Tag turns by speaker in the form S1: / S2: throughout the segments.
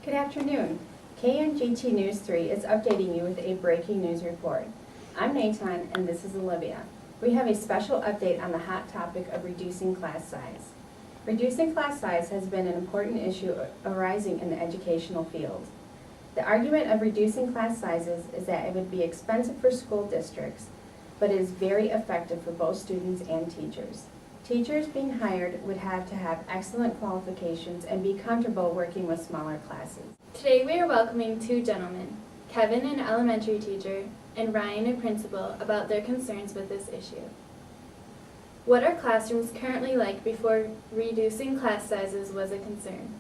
S1: Good afternoon. KNGT News 3 is updating you with a breaking news report. I'm Nathan and this is Olivia. We have a special update on the hot topic of reducing class size. Reducing class size has been an important issue arising in the educational field. The argument of reducing class sizes is that it would be expensive for school districts, but it is very effective for both students and teachers. Teachers being hired would have to have excellent qualifications and be comfortable working with smaller classes.
S2: Today we are welcoming two gentlemen, Kevin, an elementary teacher, and Ryan, a principal, about their concerns with this issue. What are classrooms currently like before reducing class sizes was a concern?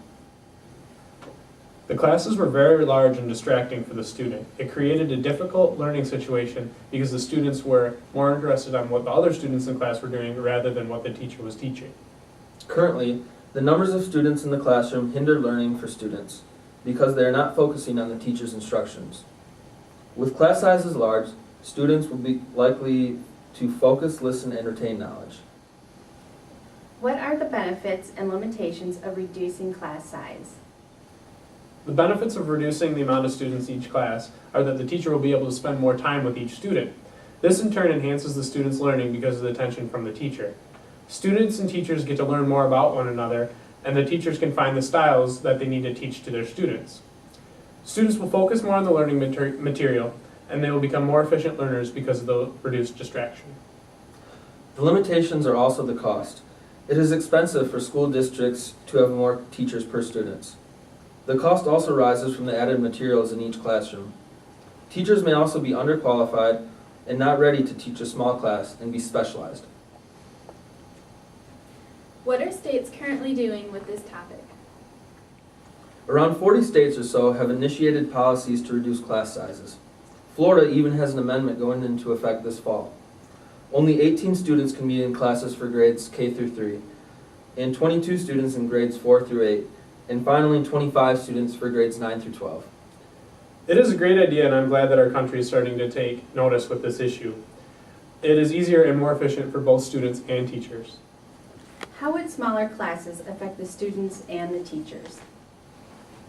S3: The classes were very large and distracting for the student. It created a difficult learning situation because the students were more interested on what the other students in class were doing rather than what the teacher was teaching.
S4: Currently, the numbers of students in the classroom hinder learning for students because they are not focusing on the teacher's instructions. With class sizes large, students will be likely to focus, listen, and retain knowledge.
S1: What are the benefits and limitations of reducing class size?
S3: The benefits of reducing the amount of students in each class are that the teacher will be able to spend more time with each student. This in turn enhances the student's learning because of the attention from the teacher. Students and teachers get to learn more about one another, and the teachers can find the styles that they need to teach to their students. Students will focus more on the learning material, and they will become more efficient learners because of the reduced distraction.
S4: The limitations are also the cost. It is expensive for school districts to have more teachers per student. The cost also rises from the added materials in each classroom. Teachers may also be underqualified and not ready to teach a small class and be specialized.
S2: What are states currently doing with this topic?
S4: Around 40 states or so have initiated policies to reduce class sizes. Florida even has an amendment going into effect this fall. Only 18 students can be in classes for grades K through 3, and 22 students in grades 4 through 8, and finally 25 students for grades 9 through 12.
S3: It is a great idea, and I'm glad that our country is starting to take notice with this issue. It is easier and more efficient for both students and teachers.
S1: How would smaller classes affect the students and the teachers?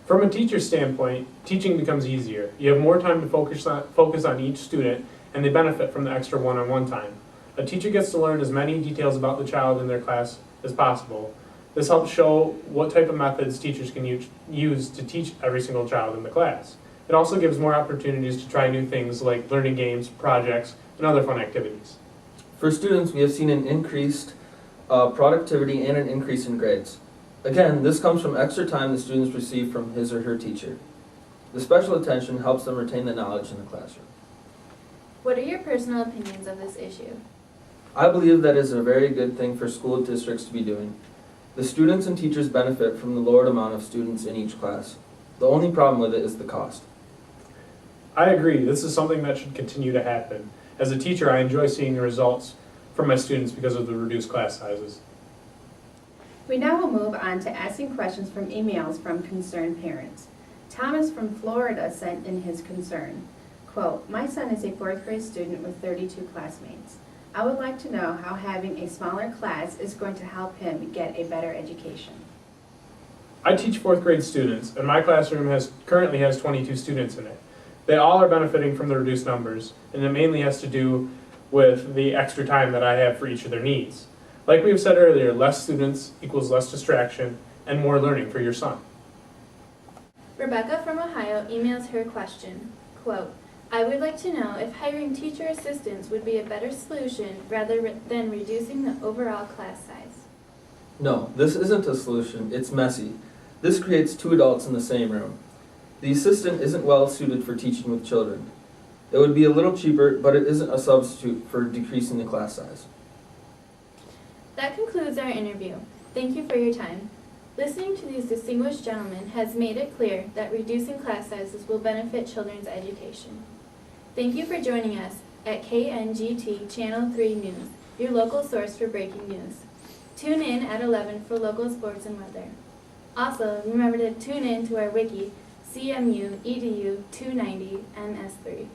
S3: From a teacher's standpoint, teaching becomes easier. You have more time to focus on each student, and they benefit from the extra one-on-one time. A teacher gets to learn as many details about the child in their class as possible. This helps show what type of methods teachers can use to teach every single child in the class. It also gives more opportunities to try new things like learning games, projects, and other fun activities.
S4: For students, we have seen an increased productivity and an increase in grades. Again, this comes from extra time the students receive from his or her teacher. The special attention helps them retain the knowledge in the classroom.
S2: What are your personal opinions of this issue?
S4: I believe that is a very good thing for school districts to be doing. The students and teachers benefit from the lowered amount of students in each class. The only problem with it is the cost.
S3: I agree, this is something that should continue to happen. As a teacher, I enjoy seeing the results from my students because of the reduced class sizes.
S1: We now will move on to asking questions from emails from concerned parents. Thomas from Florida sent in his concern. Quote, "My son is a 4th grade student with 32 classmates. I would like to know how having a smaller class is going to help him get a better education."
S3: I teach 4th grade students, and my classroom currently has 22 students in it. They all are benefiting from the reduced numbers, and it mainly has to do with the extra time that I have for each of their needs. Like we have said earlier, less students equals less distraction and more learning for your son.
S2: Rebecca from Ohio emails her question. Quote, "I would like to know if hiring teacher assistants would be a better solution rather than reducing the overall class size."
S4: No, this isn't a solution. It's messy. This creates 2 adults in the same room. The assistant isn't well suited for teaching with children. It would be a little cheaper, but it isn't a substitute for decreasing the class size.
S2: That concludes our interview. Thank you for your time. Listening to these distinguished gentlemen has made it clear that reducing class sizes will benefit children's education. Thank you for joining us at KNGT Channel 3 News, your local source for breaking news. Tune in at 11 for local sports and weather. Also, remember to tune in to our wiki, CMU EDU 290 MS3.